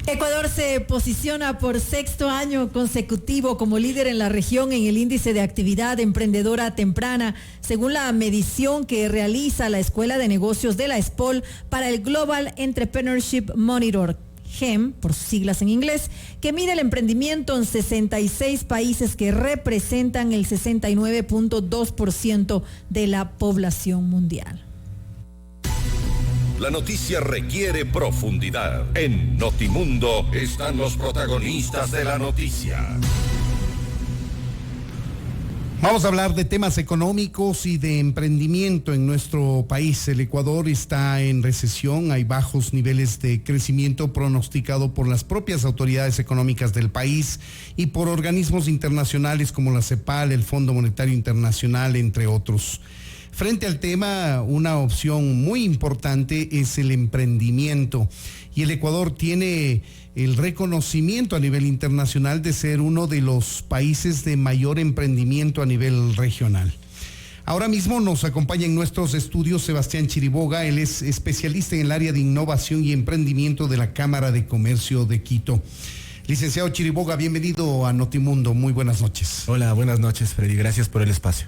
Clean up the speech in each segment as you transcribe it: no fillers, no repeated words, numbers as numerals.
Ecuador se posiciona por sexto año consecutivo como líder en la región en el índice de actividad emprendedora temprana, según la medición que realiza la Escuela de Negocios de la ESPOL para el Global Entrepreneurship Monitor, GEM, por sus siglas en inglés, que mide el emprendimiento en 66 países que representan el 69.2% de la población mundial. La noticia requiere profundidad. En Notimundo están los protagonistas de la noticia. Vamos a hablar de temas económicos y de emprendimiento en nuestro país. El Ecuador está en recesión, hay bajos niveles de crecimiento pronosticado por las propias autoridades económicas del país y por organismos internacionales como la CEPAL, el Fondo Monetario Internacional, entre otros. Frente al tema, una opción muy importante es el emprendimiento y el Ecuador tiene el reconocimiento a nivel internacional de ser uno de los países de mayor emprendimiento a nivel regional. Ahora mismo nos acompaña en nuestros estudios Sebastián Chiriboga, él es especialista en el área de innovación y emprendimiento de la Cámara de Comercio de Quito. Licenciado Chiriboga, bienvenido a Notimundo, muy buenas noches. Hola, buenas noches, Freddy, gracias por el espacio.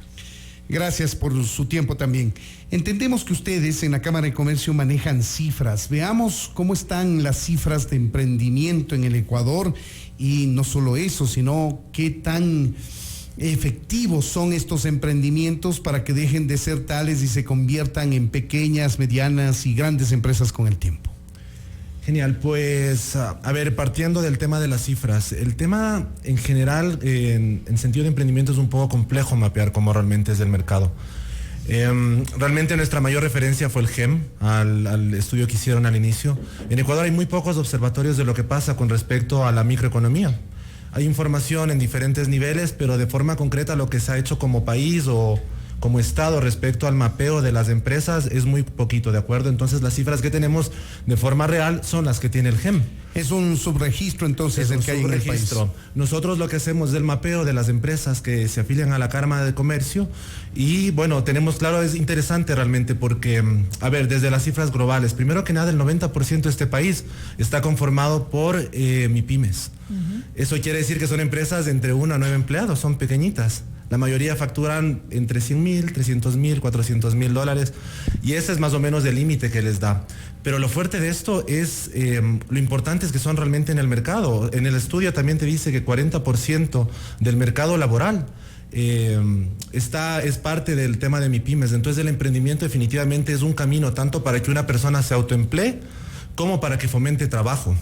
Gracias por su tiempo también. Entendemos que ustedes en la Cámara de Comercio manejan cifras. Veamos cómo están las cifras de emprendimiento en el Ecuador y no solo eso, sino qué tan efectivos son estos emprendimientos para que dejen de ser tales y se conviertan en pequeñas, medianas y grandes empresas con el tiempo. Genial, pues a ver, partiendo del tema de las cifras, el tema en general en sentido de emprendimiento es un poco complejo mapear cómo realmente es el mercado. Realmente nuestra mayor referencia fue el GEM, al estudio que hicieron al inicio. En Ecuador hay muy pocos observatorios de lo que pasa con respecto a la microeconomía. Hay información en diferentes niveles, pero de forma concreta lo que se ha hecho como país o como Estado respecto al mapeo de las empresas es muy poquito, ¿de acuerdo? Entonces las cifras que tenemos de forma real son las que tiene el GEM. Es un subregistro entonces el que hay en el país. Nosotros lo que hacemos es el mapeo de las empresas que se afilian a la Cámara de Comercio y bueno, tenemos claro, es interesante realmente porque, a ver, desde las cifras globales, primero que nada el 90% de este país está conformado por MIPYMES. Eso quiere decir que son empresas de entre 1 a 9 empleados, son pequeñitas. La mayoría facturan entre 100,000, 300,000, 400,000 dólares y ese es más o menos el límite que les da. Pero lo fuerte de esto es, lo importante es que son realmente en el mercado. En el estudio también te dice que 40% del mercado laboral es parte del tema de MIPYMES. Entonces el emprendimiento definitivamente es un camino tanto para que una persona se autoemplee como para que fomente trabajo.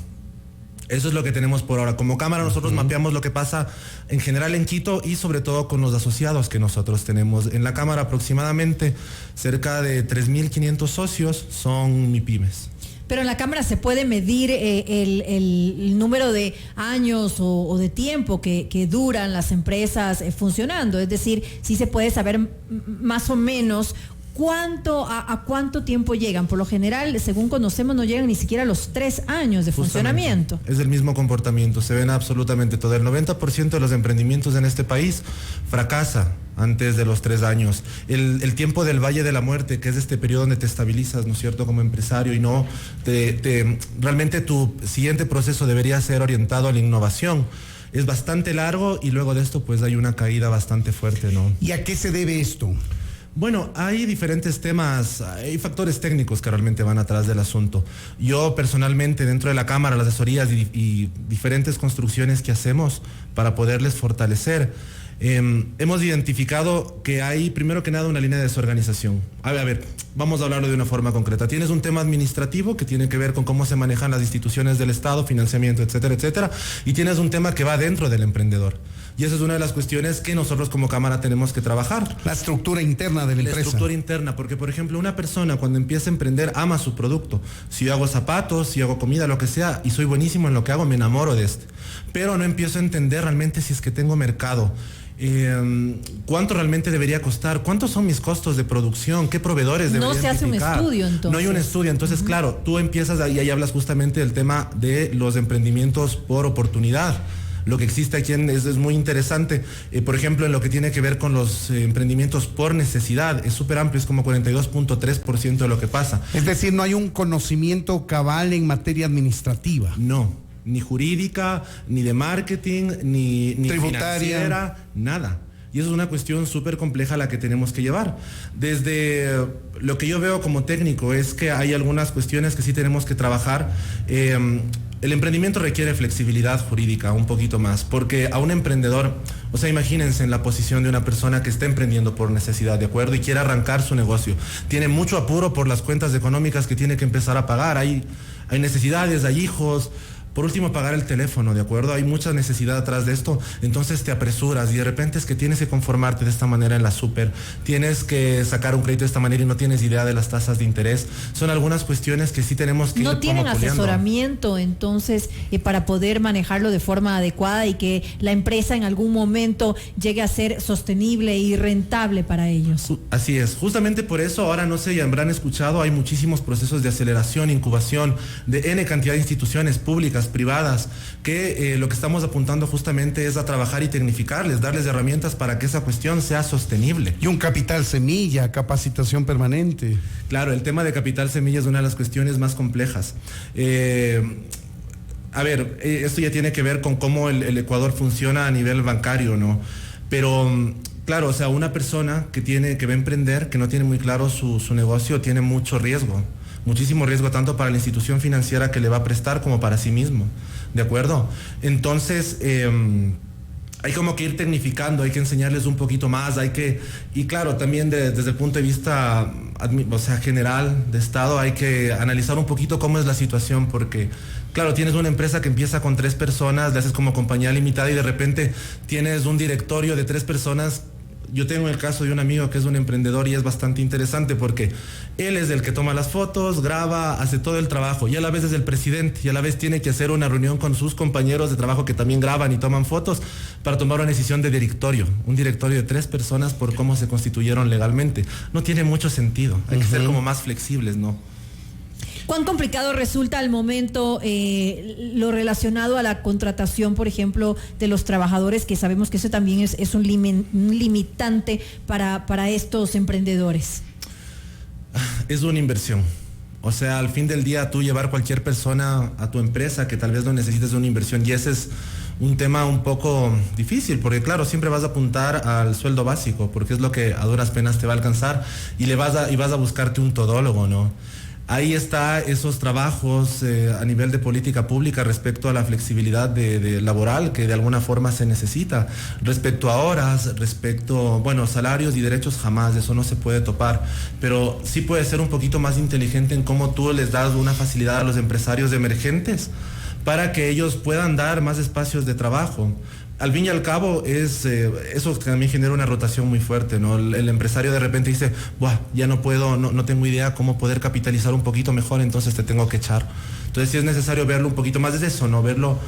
Eso es lo que tenemos por ahora. Como Cámara nosotros mapeamos lo que pasa en general en Quito y sobre todo con los asociados que nosotros tenemos. En la Cámara aproximadamente cerca de 3,500 socios son MIPYMES. Pero en la Cámara se puede medir el número de años o de tiempo que duran las empresas funcionando. Es decir, sí se puede saber más o menos ¿a cuánto tiempo llegan? Por lo general, según conocemos, no llegan ni siquiera a los 3 años de funcionamiento. Es el mismo comportamiento, se ven absolutamente todo. El 90% de los emprendimientos en este país fracasa antes de los 3 años. El tiempo del Valle de la Muerte, que es este periodo donde te estabilizas, ¿no es cierto?, como empresario y no, realmente tu siguiente proceso debería ser orientado a la innovación. Es bastante largo y luego de esto pues hay una caída bastante fuerte, ¿no? ¿Y a qué se debe esto? Bueno, hay diferentes temas, hay factores técnicos que realmente van atrás del asunto. Yo personalmente dentro de la Cámara, las asesorías y diferentes construcciones que hacemos para poderles fortalecer, hemos identificado que hay primero que nada una línea de desorganización. A ver, vamos a hablarlo de una forma concreta. Tienes un tema administrativo que tiene que ver con cómo se manejan las instituciones del Estado, financiamiento, etcétera, etcétera, y tienes un tema que va dentro del emprendedor. Y esa es una de las cuestiones que nosotros como Cámara tenemos que trabajar. La estructura interna de la empresa. La estructura interna, porque por ejemplo una persona cuando empieza a emprender ama su producto. Si yo hago zapatos, si hago comida, lo que sea, y soy buenísimo en lo que hago, me enamoro de este. Pero no empiezo a entender realmente si es que tengo mercado. ¿Cuánto realmente debería costar? ¿Cuántos son mis costos de producción? ¿Qué proveedores debería No se hace un estudio entonces. No hay un estudio, entonces claro, tú empiezas y ahí hablas justamente del tema de los emprendimientos por oportunidad. Lo que existe aquí es muy interesante. Por ejemplo, en lo que tiene que ver con los emprendimientos por necesidad, es súper amplio, es como 42.3% de lo que pasa. Es decir, no hay un conocimiento cabal en materia administrativa. No. ni jurídica, ni de marketing, ni tributaria, financiera, nada. Y eso es una cuestión súper compleja la que tenemos que llevar. Desde lo que yo veo como técnico es que hay algunas cuestiones que sí tenemos que trabajar. El emprendimiento requiere flexibilidad jurídica un poquito más, porque a un emprendedor, o sea, imagínense en la posición de una persona que está emprendiendo por necesidad, ¿de acuerdo? Y quiere arrancar su negocio. Tiene mucho apuro por las cuentas económicas que tiene que empezar a pagar. Hay necesidades, hay hijos. Por último, pagar el teléfono, ¿de acuerdo? Hay mucha necesidad atrás de esto, entonces te apresuras y de repente es que tienes que conformarte de esta manera en la súper, tienes que sacar un crédito de esta manera y no tienes idea de las tasas de interés. Son algunas cuestiones que sí tenemos que ir no tienen puliendo. asesoramiento, entonces, para poder manejarlo de forma adecuada y que la empresa en algún momento llegue a ser sostenible y rentable para ellos. Así es, justamente por eso ahora, no sé, ya habrán escuchado, hay muchísimos procesos de aceleración, incubación, de N cantidad de instituciones públicas, privadas, que lo que estamos apuntando justamente es a trabajar y tecnificarles, darles herramientas para que esa cuestión sea sostenible. Y un capital semilla, capacitación permanente. Claro, el tema de capital semilla es una de las cuestiones más complejas. Esto ya tiene que ver con cómo el Ecuador funciona a nivel bancario, ¿no? Pero claro, o sea, una persona que va a emprender, que no tiene muy claro su negocio, tiene mucho riesgo. Muchísimo riesgo tanto para la institución financiera que le va a prestar como para sí mismo, ¿de acuerdo? Entonces, hay como que ir tecnificando, hay que enseñarles un poquito más, y claro, también desde el punto de vista general de Estado, hay que analizar un poquito cómo es la situación, porque claro, tienes una empresa que empieza con 3 personas, le haces como compañía limitada y de repente tienes un directorio de 3 personas. Yo tengo el caso de un amigo que es un emprendedor y es bastante interesante porque él es el que toma las fotos, graba, hace todo el trabajo y a la vez es el presidente y a la vez tiene que hacer una reunión con sus compañeros de trabajo que también graban y toman fotos para tomar una decisión de directorio, un directorio de 3 personas por cómo se constituyeron legalmente. No tiene mucho sentido, hay que ser como más flexibles, ¿no? ¿Cuán complicado resulta al momento lo relacionado a la contratación, por ejemplo, de los trabajadores, que sabemos que eso también es un limitante para estos emprendedores? Es una inversión. O sea, al fin del día tú llevar cualquier persona a tu empresa que tal vez no necesites una inversión, y ese es un tema un poco difícil, porque claro, siempre vas a apuntar al sueldo básico, porque es lo que a duras penas te va a alcanzar, y vas a buscarte un todólogo, ¿no? Ahí está esos trabajos a nivel de política pública respecto a la flexibilidad de laboral que de alguna forma se necesita. Respecto a horas, salarios y derechos, jamás, eso no se puede topar. Pero sí puede ser un poquito más inteligente en cómo tú les das una facilidad a los empresarios emergentes para que ellos puedan dar más espacios de trabajo. Al fin y al cabo eso también genera una rotación muy fuerte, ¿no? El empresario de repente dice, ya no puedo, no tengo idea cómo poder capitalizar un poquito mejor, entonces te tengo que echar. Entonces sí es necesario verlo un poquito más desde eso, ¿no? Verlo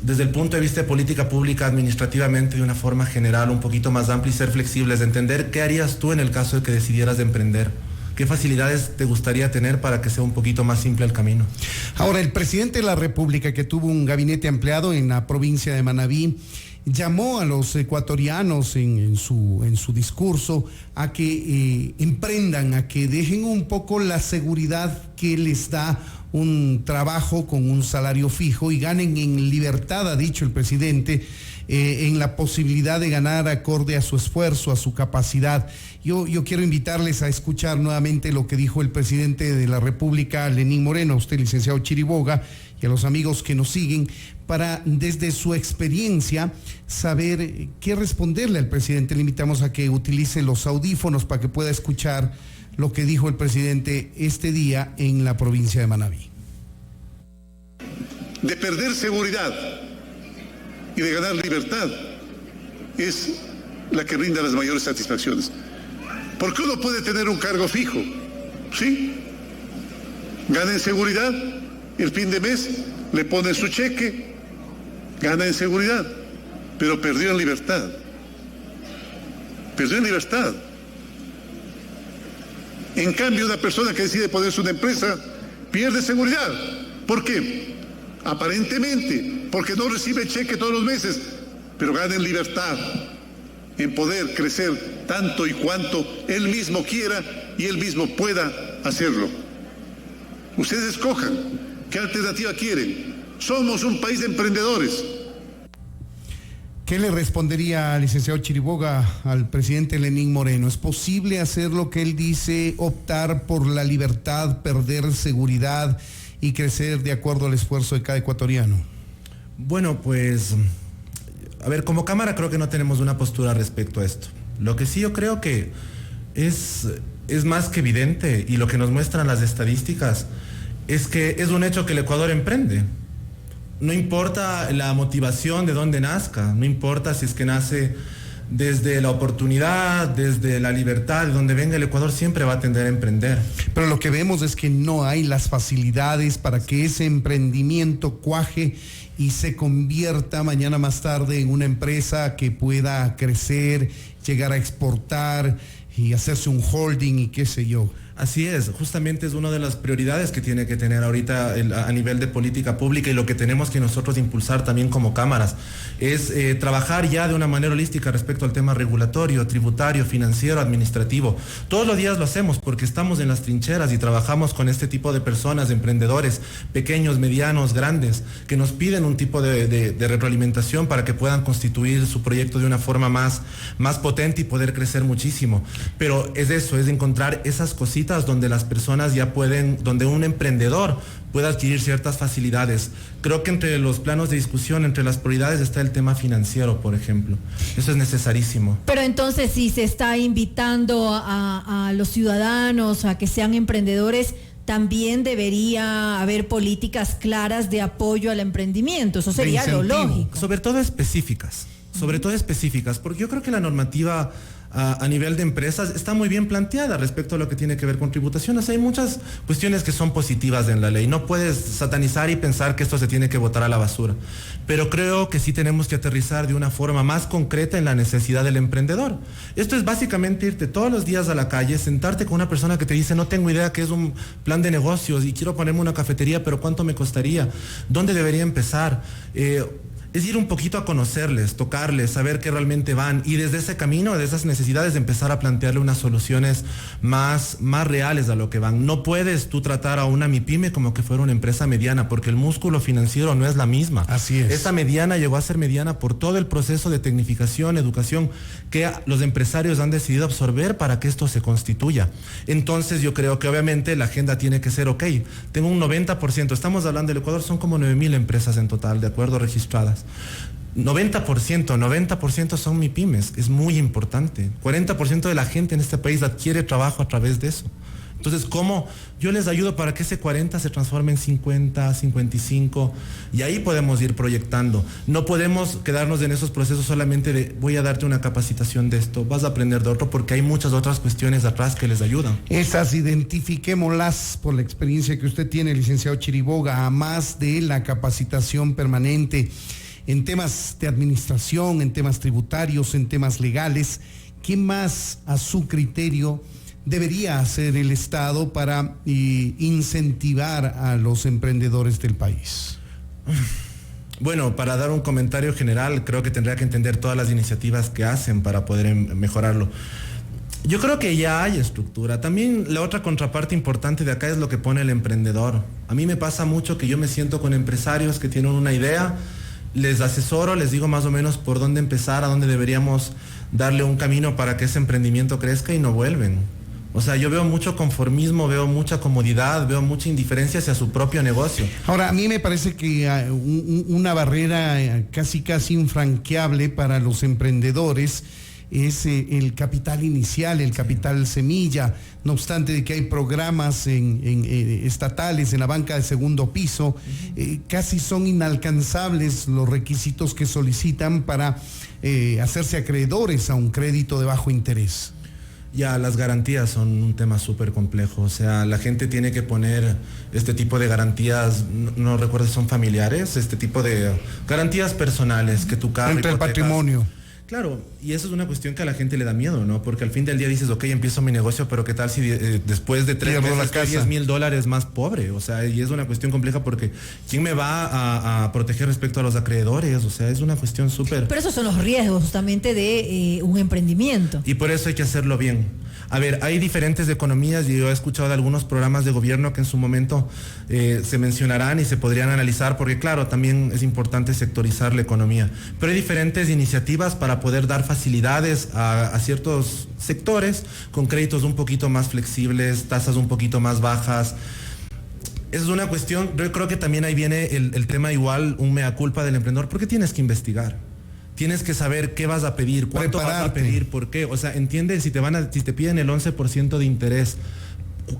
desde el punto de vista de política pública, administrativamente, de una forma general, un poquito más amplia y ser flexibles, de entender qué harías tú en el caso de que decidieras de emprender. ¿Qué facilidades te gustaría tener para que sea un poquito más simple el camino? Ahora, el presidente de la República, que tuvo un gabinete ampliado en la provincia de Manabí, llamó a los ecuatorianos en su discurso a que emprendan, a que dejen un poco la seguridad que les da un trabajo con un salario fijo y ganen en libertad, ha dicho el presidente, en la posibilidad de ganar acorde a su esfuerzo, a su capacidad. Yo quiero invitarles a escuchar nuevamente lo que dijo el presidente de la República, Lenín Moreno, a usted, licenciado Chiriboga, y a los amigos que nos siguen, para desde su experiencia saber qué responderle al presidente. Le invitamos a que utilice los audífonos para que pueda escuchar lo que dijo el presidente este día en la provincia de Manabí. De perder seguridad y de ganar libertad es la que brinda las mayores satisfacciones. Porque uno puede tener un cargo fijo, ¿sí? Gana en seguridad, el fin de mes le ponen su cheque, gana en seguridad, pero perdió en libertad. Perdió en libertad. En cambio, una persona que decide ponerse una empresa pierde seguridad. ¿Por qué? Aparentemente, porque no recibe cheque todos los meses, pero gana en libertad, en poder crecer tanto y cuanto él mismo quiera y él mismo pueda hacerlo. Ustedes escojan qué alternativa quieren, Somos un país de emprendedores. ¿Qué le respondería al licenciado Chiriboga al presidente Lenín Moreno? ¿Es posible hacer lo que él dice, optar por la libertad, perder seguridad y crecer de acuerdo al esfuerzo de cada ecuatoriano? Bueno, pues, a ver, como Cámara creo que no tenemos una postura respecto a esto. Lo que sí yo creo que es más que evidente, y lo que nos muestran las estadísticas es que es un hecho que el Ecuador emprende. No importa la motivación de dónde nazca, no importa si es que nace desde la oportunidad, desde la libertad, de donde venga, el Ecuador siempre va a tender a emprender. Pero lo que vemos es que no hay las facilidades para que ese emprendimiento cuaje y se convierta mañana más tarde en una empresa que pueda crecer, llegar a exportar y hacerse un holding y qué sé yo. Así es, justamente es una de las prioridades que tiene que tener ahorita a nivel de política pública, y lo que tenemos que nosotros impulsar también como cámaras es trabajar ya de una manera holística respecto al tema regulatorio, tributario, financiero, administrativo. Todos los días lo hacemos porque estamos en las trincheras y trabajamos con este tipo de personas, de emprendedores pequeños, medianos, grandes, que nos piden un tipo de retroalimentación para que puedan constituir su proyecto de una forma más potente y poder crecer muchísimo. Pero es eso, es encontrar esas cositas donde las personas ya pueden, donde un emprendedor pueda adquirir ciertas facilidades. Creo que entre los planos de discusión, entre las prioridades está el tema financiero, por ejemplo. Eso es necesarísimo. Pero entonces, si se está invitando a los ciudadanos a que sean emprendedores, también debería haber políticas claras de apoyo al emprendimiento. Eso sería lo lógico. Sobre todo específicas, porque yo creo que la normativa a nivel de empresas está muy bien planteada respecto a lo que tiene que ver con tributaciones. Hay muchas cuestiones que son positivas en la ley. No puedes satanizar y pensar que esto se tiene que botar a la basura. Pero creo que sí tenemos que aterrizar de una forma más concreta en la necesidad del emprendedor. Esto es básicamente irte todos los días a la calle, sentarte con una persona que te dice, no tengo idea qué es un plan de negocios y quiero ponerme una cafetería, pero ¿cuánto me costaría? ¿Dónde debería empezar? Es ir un poquito a conocerles, tocarles, saber qué realmente van, y desde ese camino, de esas necesidades, empezar a plantearle unas soluciones más reales a lo que van. No puedes tú tratar a una MIPYME como que fuera una empresa mediana, porque el músculo financiero no es la misma. Así es. Esa mediana llegó a ser mediana por todo el proceso de tecnificación, educación que los empresarios han decidido absorber para que esto se constituya. Entonces yo creo que obviamente la agenda tiene que ser, ok, tengo un 90%, estamos hablando del Ecuador, son como 9,000 empresas en total, de acuerdo, registradas. 90% son MIPYMES, es muy importante. 40% de la gente en este país adquiere trabajo a través de eso. Entonces, ¿cómo yo les ayudo para que ese 40 se transforme en 50, 55? Y ahí podemos ir proyectando. No podemos quedarnos en esos procesos solamente de voy a darte una capacitación de esto, vas a aprender de otro, porque hay muchas otras cuestiones atrás que les ayudan. Esas identifiquémoslas por la experiencia que usted tiene, licenciado Chiriboga, a más de la capacitación permanente en temas de administración, en temas tributarios, en temas legales. ¿Qué más a su criterio debería hacer el Estado para incentivar a los emprendedores del país? Bueno, para dar un comentario general, creo que tendría que entender todas las iniciativas que hacen para poder mejorarlo. Yo creo que ya hay estructura. También la otra contraparte importante de acá es lo que pone el emprendedor. A mí me pasa mucho que yo me siento con empresarios que tienen una idea, les asesoro, les digo más o menos por dónde empezar, a dónde deberíamos darle un camino para que ese emprendimiento crezca, y no vuelven. O sea, yo veo mucho conformismo, veo mucha comodidad, veo mucha indiferencia hacia su propio negocio. Ahora, a mí me parece que una barrera casi infranqueable para los emprendedores es el capital inicial, el capital semilla. No obstante de que hay programas estatales en la banca de segundo piso, casi son inalcanzables los requisitos que solicitan para hacerse acreedores a un crédito de bajo interés. Ya, las garantías son un tema súper complejo. O sea, la gente tiene que poner este tipo de garantías, no recuerdo si son familiares, este tipo de garantías personales, que tu carro, entre el patrimonio. Claro, y eso es una cuestión que a la gente le da miedo, ¿no? Porque al fin del día dices, ok, empiezo mi negocio, pero ¿qué tal si después de 3 meses estoy $10,000 más pobre? O sea, y es una cuestión compleja porque ¿quién me va a proteger respecto a los acreedores? O sea, es una cuestión súper... Pero esos son los riesgos justamente de un emprendimiento. Y por eso hay que hacerlo bien. A ver, hay diferentes economías y yo he escuchado de algunos programas de gobierno que en su momento se mencionarán y se podrían analizar, porque claro, también es importante sectorizar la economía. Pero hay diferentes iniciativas para poder dar facilidades a ciertos sectores con créditos un poquito más flexibles, tasas un poquito más bajas. Es una cuestión, yo creo que también ahí viene el tema igual, un mea culpa del emprendedor, porque tienes que investigar. Tienes que saber qué vas a pedir, cuánto vas a pedir, por qué. O sea, entiende, si te piden el 11% de interés,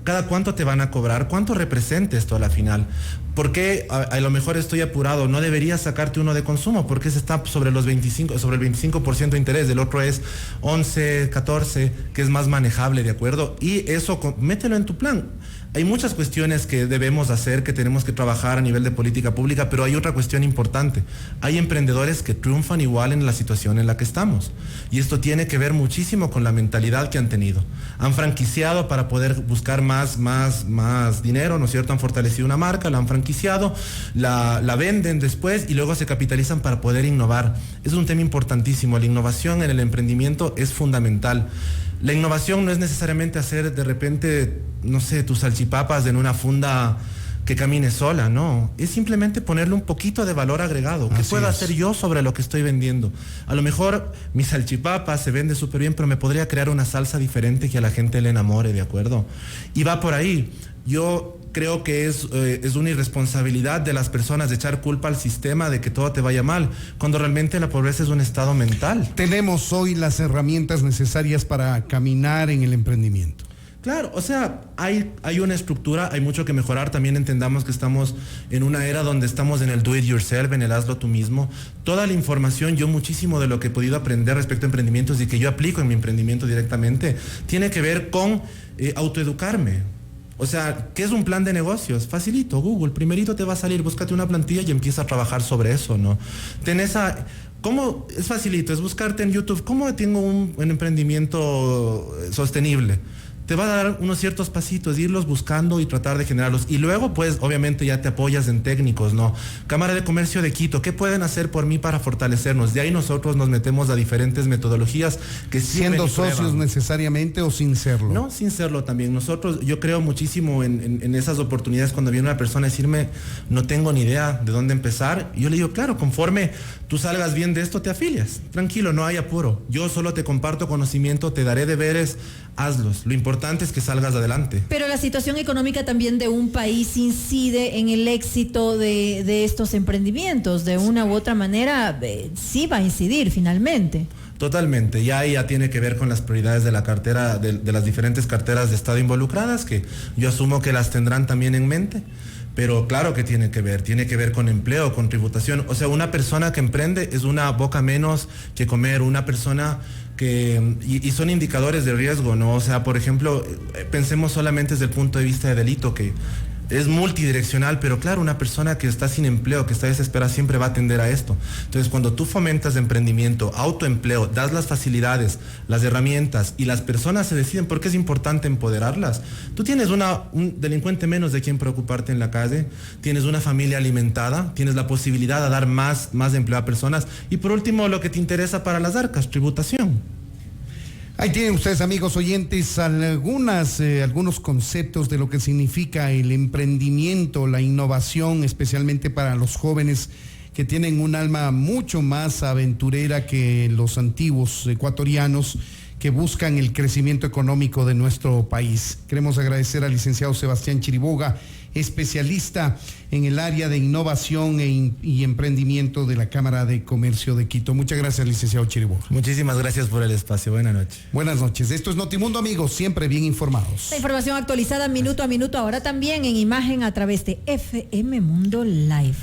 ¿cada cuánto te van a cobrar? ¿Cuánto representa esto a la final? ¿Por qué a lo mejor estoy apurado? No deberías sacarte uno de consumo, porque ese está sobre el 25% de interés, el otro es 11, 14, que es más manejable, ¿de acuerdo? Y eso, mételo en tu plan. Hay muchas cuestiones que debemos hacer, que tenemos que trabajar a nivel de política pública, pero hay otra cuestión importante. Hay emprendedores que triunfan igual en la situación en la que estamos. Y esto tiene que ver muchísimo con la mentalidad que han tenido. Han franquiciado para poder buscar más dinero, ¿no es cierto? Han fortalecido una marca, la han franquiciado, la venden después y luego se capitalizan para poder innovar. Es un tema importantísimo. La innovación en el emprendimiento es fundamental. La innovación no es necesariamente hacer de repente, no sé, tus salchipapas en una funda que camine sola, no. Es simplemente ponerle un poquito de valor agregado. ¿Qué puedo hacer yo sobre lo que estoy vendiendo? A lo mejor mi salchipapa se vende súper bien, pero me podría crear una salsa diferente que a la gente le enamore, ¿de acuerdo? Y va por ahí. Yo creo que es una irresponsabilidad de las personas de echar culpa al sistema de que todo te vaya mal, cuando realmente la pobreza es un estado mental. Tenemos hoy las herramientas necesarias para caminar en el emprendimiento. Claro, o sea, hay una estructura, hay mucho que mejorar. También entendamos que estamos en una era donde estamos en el do it yourself, en el hazlo tú mismo. Toda la información, yo muchísimo de lo que he podido aprender respecto a emprendimientos y que yo aplico en mi emprendimiento directamente, tiene que ver con autoeducarme. O sea, ¿qué es un plan de negocios? Facilito, Google, primerito te va a salir, búscate una plantilla y empieza a trabajar sobre eso, ¿no? ¿Cómo? Es facilito, es buscarte en YouTube, ¿cómo tengo un emprendimiento sostenible? Te va a dar unos ciertos pasitos, irlos buscando y tratar de generarlos. Y luego, pues, obviamente ya te apoyas en técnicos, ¿no? Cámara de Comercio de Quito, ¿qué pueden hacer por mí para fortalecernos? De ahí nosotros nos metemos a diferentes metodologías que ¿Siendo socios necesariamente o sin serlo? No, sin serlo también. Yo creo muchísimo en esas oportunidades cuando viene una persona a decirme, no tengo ni idea de dónde empezar. Y yo le digo, claro, conforme tú salgas bien de esto, te afilias. Tranquilo, no hay apuro. Yo solo te comparto conocimiento, te daré deberes, hazlos. Lo importante es que salgas adelante. Pero la situación económica también de un país incide en el éxito de estos emprendimientos. De una u otra manera, sí va a incidir finalmente. Totalmente, ya tiene que ver con las prioridades de la cartera, de las diferentes carteras de Estado involucradas, que yo asumo que las tendrán también en mente. Pero claro que tiene que ver con empleo, con tributación. O sea, una persona que emprende es una boca menos que comer, una persona y son indicadores de riesgo, ¿no? O sea, por ejemplo, pensemos solamente desde el punto de vista de delito, que es multidireccional, pero claro, una persona que está sin empleo, que está desesperada, siempre va a atender a esto. Entonces, cuando tú fomentas emprendimiento, autoempleo, das las facilidades, las herramientas y las personas se deciden, porque es importante empoderarlas. Tú tienes un delincuente menos de quien preocuparte en la calle, tienes una familia alimentada, tienes la posibilidad de dar más empleo a personas y por último, lo que te interesa para las arcas, tributación. Ahí tienen ustedes, amigos oyentes, algunos conceptos de lo que significa el emprendimiento, la innovación, especialmente para los jóvenes que tienen un alma mucho más aventurera que los antiguos ecuatorianos que buscan el crecimiento económico de nuestro país. Queremos agradecer al licenciado Sebastián Chiriboga, especialista en el área de innovación y emprendimiento de la Cámara de Comercio de Quito. Muchas gracias, licenciado Chiriboga. Muchísimas gracias por el espacio. Buenas noches. Buenas noches. Esto es Notimundo, amigos, siempre bien informados. La información actualizada minuto a minuto, ahora también en imagen a través de FM Mundo Live.